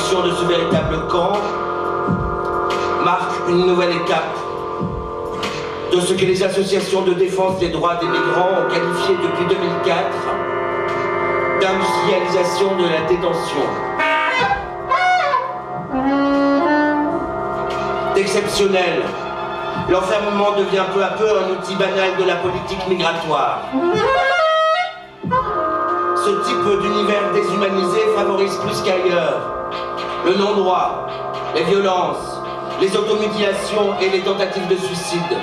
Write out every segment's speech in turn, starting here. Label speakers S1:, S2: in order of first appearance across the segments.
S1: destruction de ce véritable camp marque une nouvelle étape de ce que les associations de défense des droits des migrants ont qualifié depuis 2004 d'industrialisation de la détention. D'exceptionnel, l'enfermement devient peu à peu un outil banal de la politique migratoire. Ce type d'univers déshumanisé favorise plus qu'ailleurs le non-droit, les violences, les automutilations et les tentatives de suicide.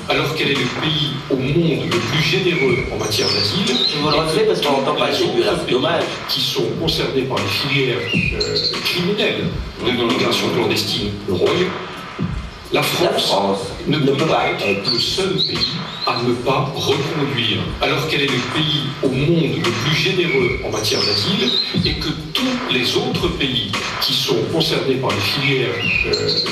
S2: Alors qu'elle est le pays au monde le plus généreux en matière d'asile,
S1: je vous le refais parce qu'on n'entend pas les là, c'est dommage.
S2: Qui sont concernés par les filières criminelles de l'immigration clandestine, le Royaume. La France ne peut pas être le seul pays à ne pas reconduire, alors qu'elle est le pays au monde le plus généreux en matière d'asile et que tous les autres pays qui sont concernés par les filières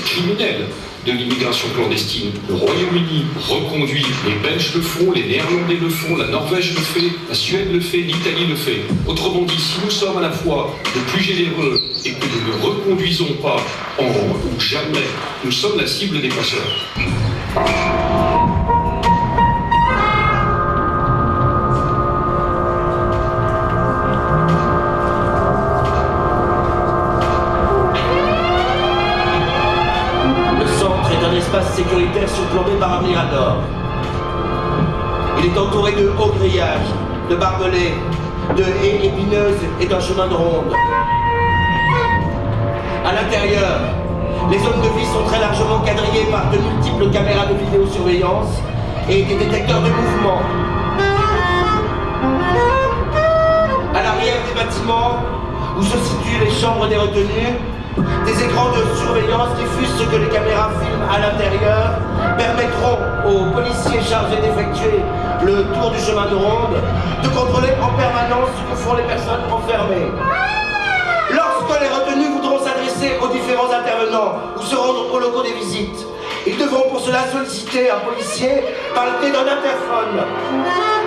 S2: criminelles de l'immigration clandestine. Le Royaume-Uni reconduit, les Belges le font, les Néerlandais le font, la Norvège le fait, la Suède le fait, l'Italie le fait. Autrement dit, si nous sommes à la fois le plus généreux et que nous ne reconduisons pas ou jamais, nous sommes la cible des passeurs.
S1: Sécuritaire surplombé par un mirador. Il est entouré de hauts grillages, de barbelés, de haies épineuses et d'un chemin de ronde. À l'intérieur, les zones de vie sont très largement quadrillées par de multiples caméras de vidéosurveillance et des détecteurs de mouvement. À l'arrière des bâtiments, où se situent les chambres des retenus, des écrans de surveillance diffusent ce que les caméras filment à l'intérieur, permettront aux policiers chargés d'effectuer le tour du chemin de ronde de contrôler en permanence ce que font les personnes enfermées. Lorsque les retenus voudront s'adresser aux différents intervenants ou se rendre aux locaux des visites, ils devront pour cela solliciter un policier par le biais d'un interphone,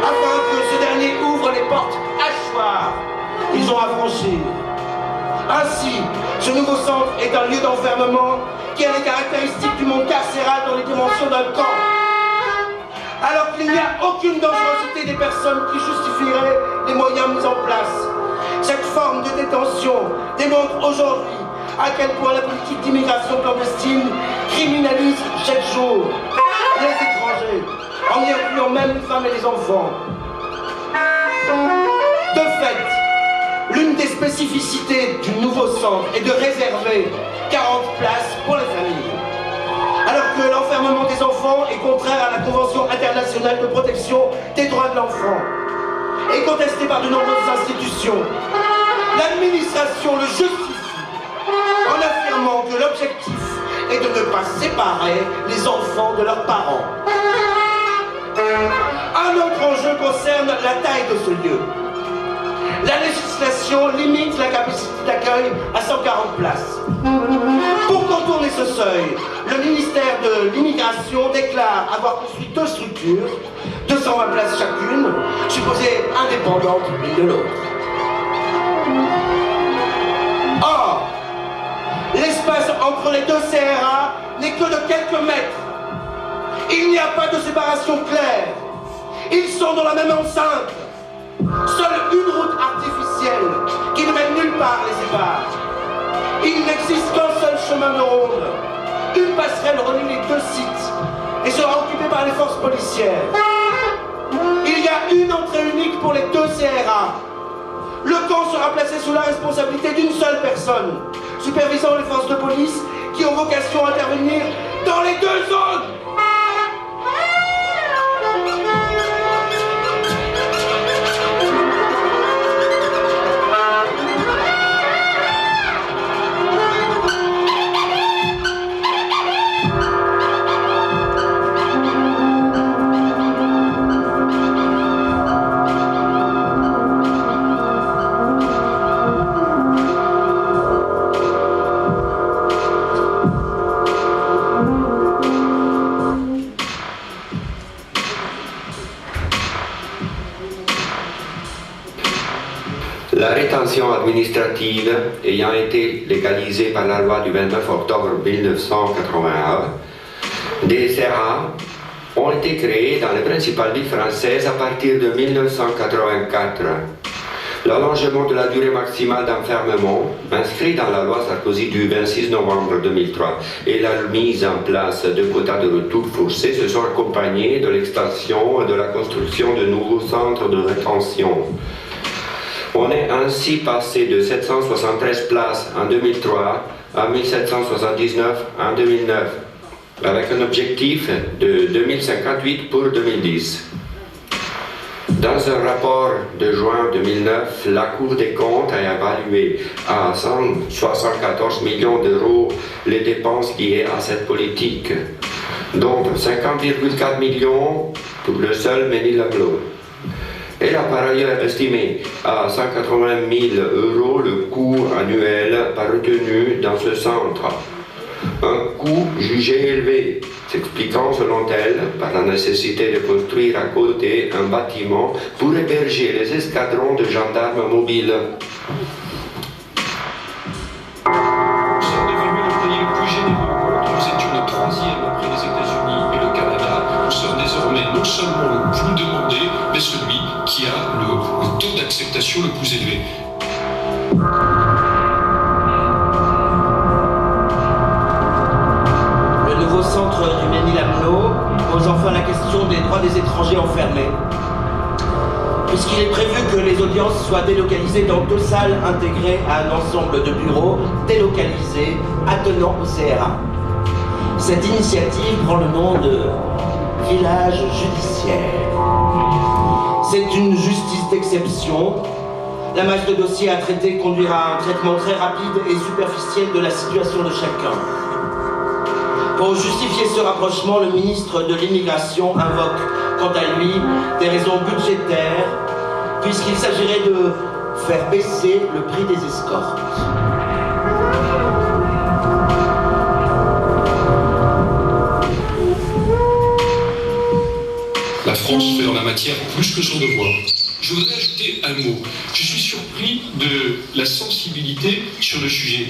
S1: afin que ce dernier ouvre les portes hachoirs qu'ils ont à franchir. Ainsi, ce nouveau centre est un lieu d'enfermement qui a les caractéristiques du monde carcéral dans les dimensions d'un camp. Alors qu'il n'y a aucune dangerosité des personnes qui justifierait les moyens mis en place. Cette forme de détention démontre aujourd'hui à quel point la politique d'immigration clandestine criminalise chaque jour les étrangers, en y incluant même les femmes et les enfants. De fait, l'une des spécificités du nouveau centre est de réserver 40 places pour les familles. Alors que l'enfermement des enfants est contraire à la Convention internationale de protection des droits de l'enfant et contesté par de nombreuses institutions, l'administration le justifie en affirmant que l'objectif est de ne pas séparer les enfants de leurs parents. Un autre enjeu concerne la taille de ce lieu. La législation limite la capacité d'accueil à 140 places. Pour contourner ce seuil, le ministère de l'Immigration déclare avoir construit 2 structures, 220 places chacune, supposées indépendantes l'une de l'autre. Or, l'espace entre les 2 CRA n'est que de quelques mètres. Il n'y a pas de séparation claire. Ils sont dans la même enceinte. Seule une route artificielle qui ne mène nulle part les sépare. Il n'existe qu'un seul chemin de ronde. Une passerelle relie les 2 sites et sera occupée par les forces policières. Il y a une entrée unique pour les 2 CRA. Le camp sera placé sous la responsabilité d'une seule personne, supervisant les forces de police qui ont vocation à intervenir dans les 2 zones.
S3: détention administrative ayant été légalisée par la loi du 29 octobre 1981, des SERA ont été créés dans les principales villes françaises à partir de 1984. L'allongement de la durée maximale d'enfermement, inscrit dans la loi Sarkozy du 26 novembre 2003, et la mise en place de quotas de retour forcés se sont accompagnés de l'extension et de la construction de nouveaux centres de rétention. On est ainsi passé de 773 places en 2003 à 1779 en 2009, avec un objectif de 2058 pour 2010. Dans un rapport de juin 2009, la Cour des comptes a évalué à 174 millions d'euros les dépenses liées à cette politique, dont 50,4 millions pour le seul Mesnil-Amelot. Elle a par ailleurs estimé à 180 000 euros le coût annuel par retenue dans ce centre. Un coût jugé élevé, s'expliquant selon elle par la nécessité de construire à côté un bâtiment pour héberger les escadrons de gendarmes mobiles.
S2: Nous sommes devenus le pays le plus généreux. Nous étions le troisième après les États-Unis et le Canada. Nous sommes désormais non seulement le plus demandé, mais celui qui a le taux d'acceptation le plus élevé.
S1: Centre du Mesnil-Amelot pose enfin la question des droits des étrangers enfermés, puisqu'il est prévu que les audiences soient délocalisées dans 2 salles intégrées à un ensemble de bureaux délocalisés attenant au CRA. Cette initiative prend le nom de village judiciaire. C'est une justice d'exception. La masse de dossiers à traiter conduira à un traitement très rapide et superficiel de la situation de chacun. Pour justifier ce rapprochement, le ministre de l'Immigration invoque, quant à lui, des raisons budgétaires, puisqu'il s'agirait de faire baisser le prix des escortes.
S2: La France fait en la matière plus que son devoir. Je voudrais ajouter un mot. Je suis surpris de la sensibilité sur le sujet.